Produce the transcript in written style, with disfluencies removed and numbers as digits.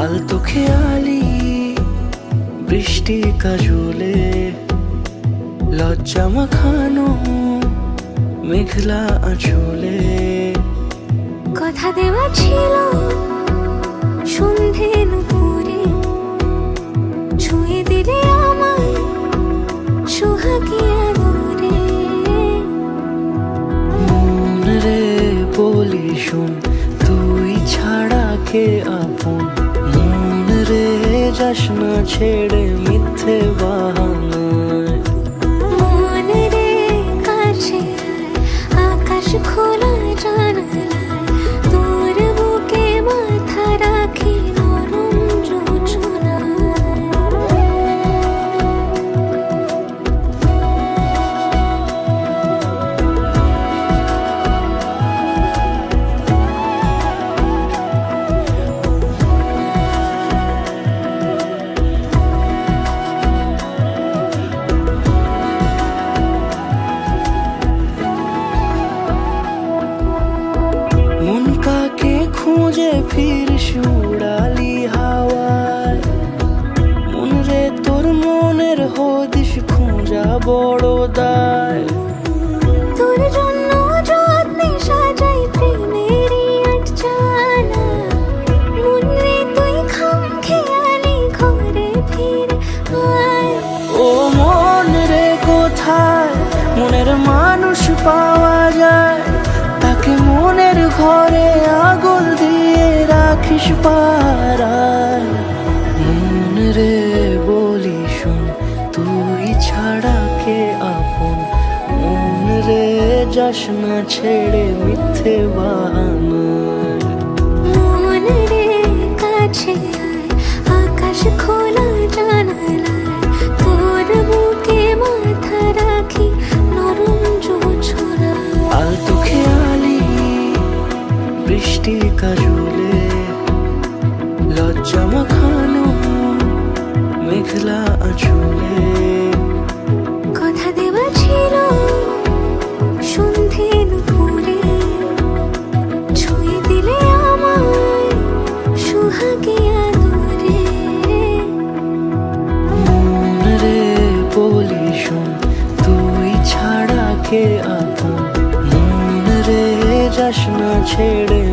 আলতো খেয়ালি বৃষ্টি কাজলে লজ্জা মাখানো মেঘলা আঁচলে কথা দেওয়া ছিল সন্ধে নুপুরে ছুঁয়ে দিলে আমায় সোহাগী আদরে। মন রে বলি শোন তুই ছাড়া কে আপন, মন রে যাস না ছেড়ে মিথ্যে বাহানায়। মন রে কাছে আকাশ খোলা জানালায় তোর বুকে মাথা রাখি নরম যোছনায়। মন কাকে খুঁজে ফিরিস উড়ালি হাওয়ায়, মন রে তোর মনের হদিস খোঁজা বড় দায়। তোর জন্য যত্নে সাজাই প্রেমেরই আটচালা, মন রে তুই খামখেয়ালি ঘরে ফিরে আয়। ও মন রে কোথায় মনের মানুষ পাওয়া যায়, তাকে মনের ঘরে আগুন দিয়ে রাখিস পাড়ায়। মন রে বলি শোন তুই ছাড়া কে আপন, মন রে যাস না ছেড়ে মিথ্যে বাহানায়। মন রে কাছে আয় আকাশ খোলা জানালায় তোর বুকে মাথা রাখি নরম যোছনায়। আলতো খেয়ালি বৃষ্টি কাজলে লজ্জা মাখানো মেঘলা আঁচলে কথা দেওয়া ছিল সন্ধে নুপুরে ছুঁয়ে দিলে আমায় সোহাগী আদরে। মন রে বলি শোন তুই ছাড়া কে আপন, মন রে যাস না ছেড়ে